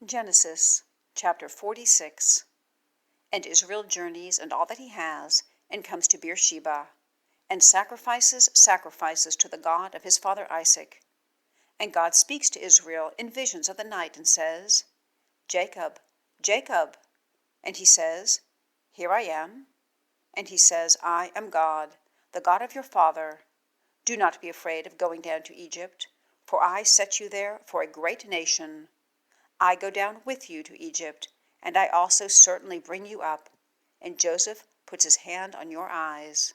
Genesis chapter 46. And Israel journeys and all that he has, and comes to Beer-Sheba, and sacrifices to the God of his father Isaac. And God speaks to Israel in visions of the night, and says, Jacob, Jacob. And he says, Here I am. And he says, I am God, the God of your father. Do not be afraid of going down to Egypt, for I set you there for a great nation. I go down with you to Egypt, and I also certainly bring you up. And Joseph puts his hand on your eyes.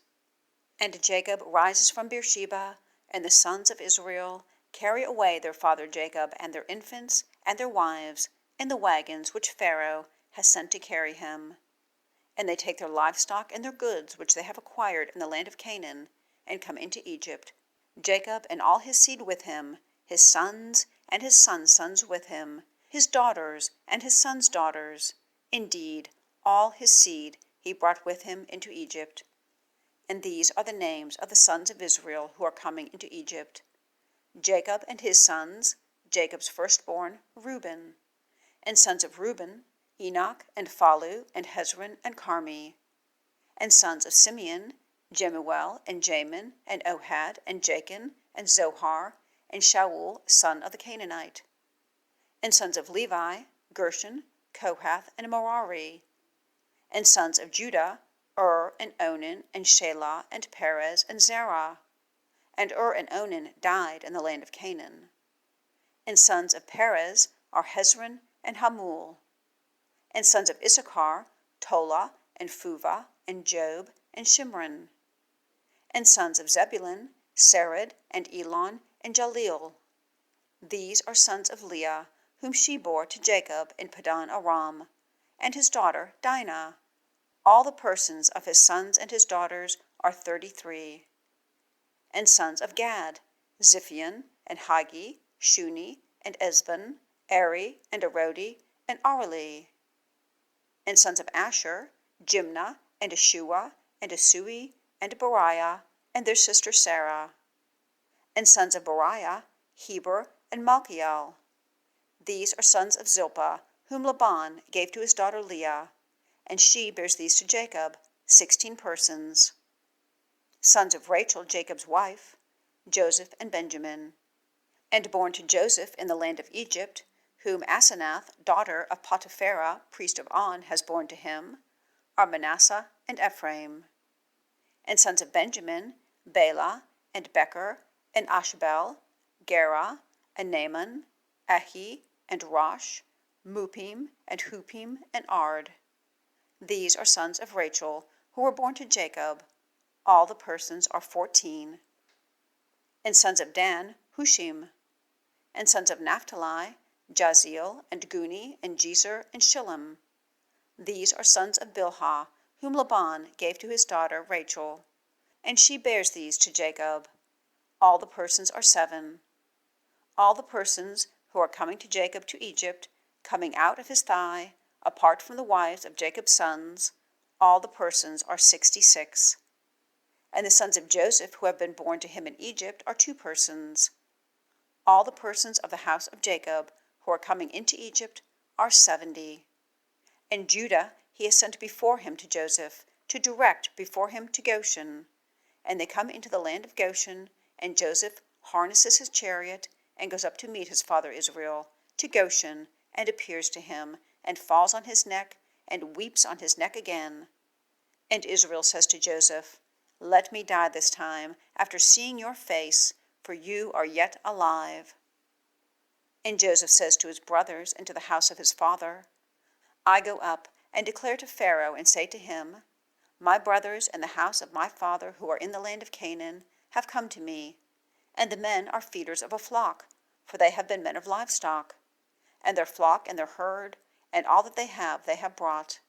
And Jacob rises from Beer-Sheba, and the sons of Israel carry away their father Jacob and their infants and their wives in the wagons which Pharaoh has sent to carry him. And they take their livestock and their goods which they have acquired in the land of Canaan, and come into Egypt, Jacob and all his seed with him, his sons and his sons' sons with him, his daughters and his sons' daughters. Indeed, all his seed he brought with him into Egypt. And these are the names of the sons of Israel who are coming into Egypt: Jacob and his sons, Jacob's firstborn, Reuben. And sons of Reuben, Enoch and Phallu and Hezron and Carmi. And sons of Simeon, Jemuel and Jamin and Ohad and Jachin and Zohar and Shaul, son of the Canaanite. And sons of Levi, Gershon, Kohath and Merari. And sons of Judah, Er and Onan and Shelah and Perez and Zerah. And Er and Onan died in the land of Canaan. And sons of Perez are Hezron and Hamul. And sons of Issachar, Tola and Phuvah and Job and Shimron. And sons of Zebulun, Sered and Elon and Jaleel. These are sons of Leah, whom she bore to Jacob in Padan-Aram, and his daughter Dinah. All the persons of his sons and his daughters are 33. And sons of Gad, Ziphion and Haggi, Shuni and Esban, Eri and Arodi and Areli. And sons of Asher, Jimnah and Ashua and Asui and Beriah and their sister Sarah. And sons of Beriah, Heber and Malchiel. These are sons of Zilpah, whom Laban gave to his daughter Leah, and she bears these to Jacob, 16 persons. Sons of Rachel, Jacob's wife, Joseph and Benjamin. And born to Joseph in the land of Egypt, whom Asenath, daughter of Poti-Pherah, priest of On, has borne to him, are Manasseh and Ephraim. And sons of Benjamin, Bela and Becher and Ashbel, Gera and Naaman, Ahi and Rosh, Mupim and Hupim and Ard. These are sons of Rachel, who were born to Jacob. All the persons are 14. And sons of Dan, Hushim. And sons of Naphtali, Jaziel and Guni and Jezer and Shillem. These are sons of Bilhah, whom Laban gave to his daughter Rachel, and she bears these to Jacob. All the persons are 7. All the persons who are coming to Jacob to Egypt, coming out of his thigh, apart from the wives of Jacob's sons, all the persons are 66. And the sons of Joseph who have been born to him in Egypt are 2 persons. All the persons of the house of Jacob who are coming into Egypt are 70. And Judah he has sent before him to Joseph, to direct before him to Goshen. And they come into the land of Goshen, and Joseph harnesses his chariot and goes up to meet his father Israel, to Goshen, and appears to him, and falls on his neck, and weeps on his neck again. And Israel says to Joseph, Let me die this time, after seeing your face, for you are yet alive. And Joseph says to his brothers and to the house of his father, I go up and declare to Pharaoh, and say to him, My brothers and the house of my father who are in the land of Canaan have come to me, and the men are feeders of a flock, for they have been men of livestock. And their flock and their herd, and all that they have brought.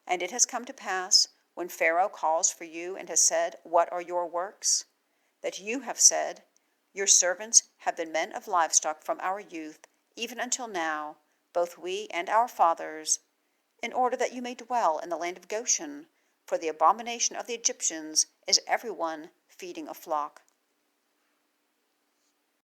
And it has come to pass, when Pharaoh calls for you and has said, What are your works? That you have said, Your servants have been men of livestock from our youth, even until now, both we and our fathers, in order that you may dwell in the land of Goshen, for the abomination of the Egyptians is every one feeding a flock.